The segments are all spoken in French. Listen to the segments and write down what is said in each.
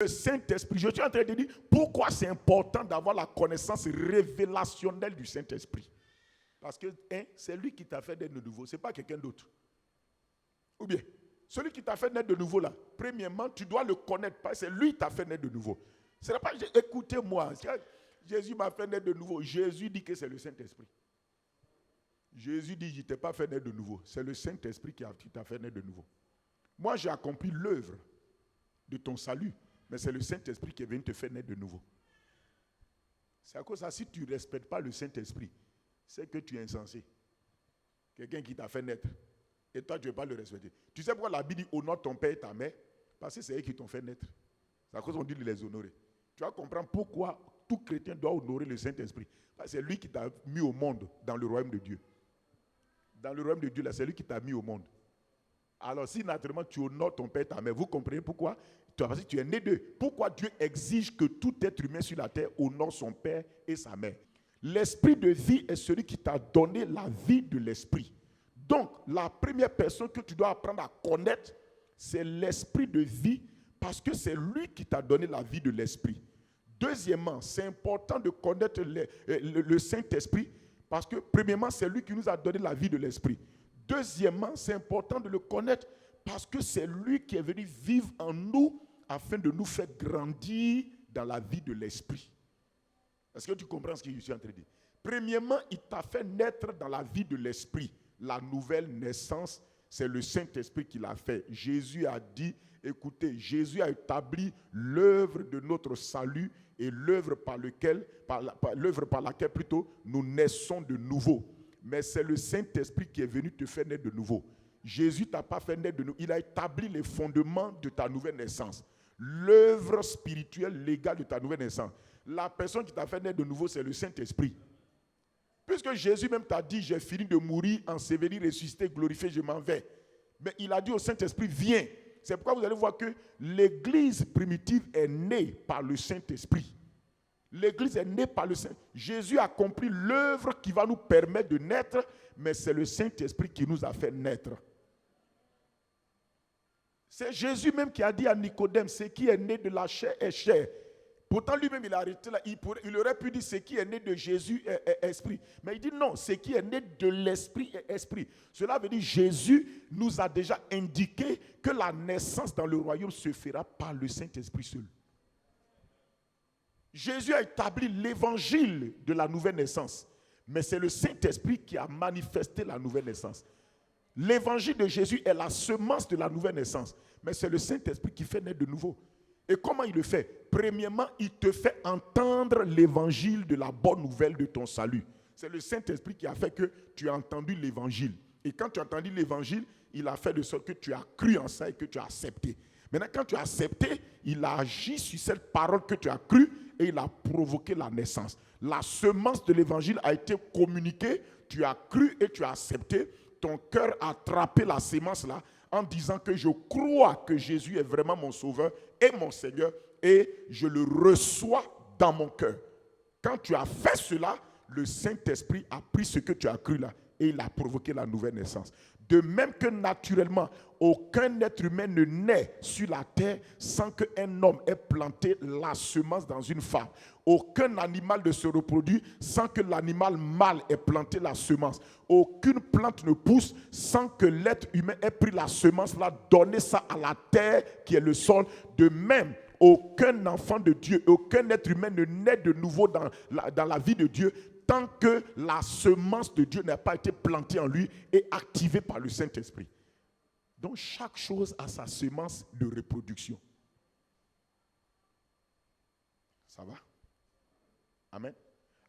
Le Saint-Esprit, je suis en train de dire pourquoi c'est important d'avoir la connaissance révélationnelle du Saint-Esprit. Parce que c'est lui qui t'a fait naître de nouveau, ce n'est pas quelqu'un d'autre. Ou bien, celui qui t'a fait naître de nouveau là, premièrement, tu dois le connaître, parce que c'est lui qui t'a fait naître de nouveau. Ce n'est pas, écoutez-moi, Jésus m'a fait naître de nouveau. Jésus dit que c'est le Saint-Esprit. Jésus dit, je ne t'ai pas fait naître de nouveau. C'est le Saint-Esprit qui t'a fait naître de nouveau. Moi, j'ai accompli l'œuvre de ton salut, mais c'est le Saint-Esprit qui est venu te faire naître de nouveau. C'est à cause de ça, si tu ne respectes pas le Saint-Esprit, c'est que tu es insensé. Quelqu'un qui t'a fait naître, et toi, tu ne veux pas le respecter. Tu sais pourquoi la Bible dit honore ton père et ta mère? Parce que c'est eux qui t'ont fait naître. C'est à cause qu'on dit de les honorer. Tu vas comprendre pourquoi tout chrétien doit honorer le Saint-Esprit. Parce que c'est lui qui t'a mis au monde dans le royaume de Dieu. Dans le royaume de Dieu, là, c'est lui qui t'a mis au monde. Alors, si naturellement tu honores ton père et ta mère, vous comprenez pourquoi? Parce que tu es né d'eux. Pourquoi Dieu exige que tout être humain sur la terre honore son père et sa mère? L'esprit de vie est celui qui t'a donné la vie de l'esprit. Donc, la première personne que tu dois apprendre à connaître, c'est l'esprit de vie, parce que c'est lui qui t'a donné la vie de l'esprit. Deuxièmement, c'est important de connaître le Saint-Esprit, parce que premièrement, c'est lui qui nous a donné la vie de l'esprit. Deuxièmement, c'est important de le connaître, parce que c'est lui qui est venu vivre en nous, afin de nous faire grandir dans la vie de l'esprit. Est-ce que tu comprends ce que je suis en train de dire? Premièrement, il t'a fait naître dans la vie de l'esprit. La nouvelle naissance, c'est le Saint-Esprit qui l'a fait. Jésus a dit, écoutez, Jésus a établi l'œuvre de notre salut et l'œuvre par laquelle plutôt nous naissons de nouveau. Mais c'est le Saint-Esprit qui est venu te faire naître de nouveau. Jésus ne t'a pas fait naître de nouveau. Il a établi les fondements de ta nouvelle naissance. L'œuvre spirituelle, légale de ta nouvelle naissance. La personne qui t'a fait naître de nouveau, c'est le Saint-Esprit. Puisque Jésus même t'a dit, j'ai fini de mourir, enseveli, ressuscité, glorifié, je m'en vais. Mais il a dit au Saint-Esprit, viens. C'est pourquoi vous allez voir que l'église primitive est née par le Saint-Esprit. L'église est née par le Saint-Esprit. Jésus a accompli l'œuvre qui va nous permettre de naître, mais c'est le Saint-Esprit qui nous a fait naître. C'est Jésus même qui a dit à Nicodème, ce qui est né de la chair est chair. Pourtant, lui-même, il a arrêté là. Il aurait pu dire ce qui est né de Jésus est esprit. Mais il dit non, ce qui est né de l'esprit est esprit. Cela veut dire que Jésus nous a déjà indiqué que la naissance dans le royaume se fera par le Saint-Esprit seul. Jésus a établi l'évangile de la nouvelle naissance. Mais c'est le Saint-Esprit qui a manifesté la nouvelle naissance. L'évangile de Jésus est la semence de la nouvelle naissance. Mais c'est le Saint-Esprit qui fait naître de nouveau. Et comment il le fait? Premièrement, il te fait entendre l'évangile de la bonne nouvelle de ton salut. C'est le Saint-Esprit qui a fait que tu as entendu l'évangile. Et quand tu as entendu l'évangile, il a fait de sorte que tu as cru en ça et que tu as accepté. Maintenant, quand tu as accepté, il a agi sur cette parole que tu as crue et il a provoqué la naissance. La semence de l'évangile a été communiquée, tu as cru et tu as accepté. Ton cœur a attrapé la semence là, en disant que je crois que Jésus est vraiment mon sauveur et mon Seigneur et je le reçois dans mon cœur. Quand tu as fait cela, le Saint-Esprit a pris ce que tu as cru là et il a provoqué la nouvelle naissance. De même que naturellement, aucun être humain ne naît sur la terre sans qu'un homme ait planté la semence dans une femme. Aucun animal ne se reproduit sans que l'animal mâle ait planté la semence. Aucune plante ne pousse sans que l'être humain ait pris la semence là, donné ça à la terre qui est le sol. De même, aucun enfant de Dieu, aucun être humain ne naît de nouveau dans la vie de Dieu tant que la semence de Dieu n'a pas été plantée en lui et activée par le Saint-Esprit. Donc chaque chose a sa semence de reproduction. Ça va? Amen.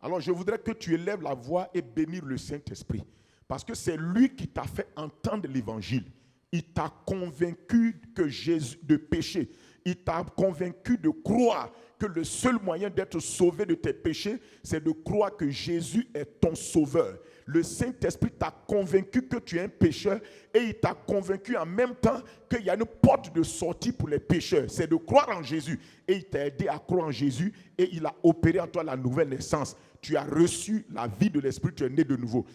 Alors je voudrais que tu élèves la voix et bénir le Saint-Esprit. Parce que c'est lui qui t'a fait entendre l'évangile. Il t'a convaincu de péché. Il t'a convaincu de croire que le seul moyen d'être sauvé de tes péchés, c'est de croire que Jésus est ton sauveur. Le Saint-Esprit t'a convaincu que tu es un pécheur et il t'a convaincu en même temps qu'il y a une porte de sortie pour les pécheurs. C'est de croire en Jésus. Et il t'a aidé à croire en Jésus et il a opéré en toi la nouvelle naissance. Tu as reçu la vie de l'Esprit, tu es né de nouveau.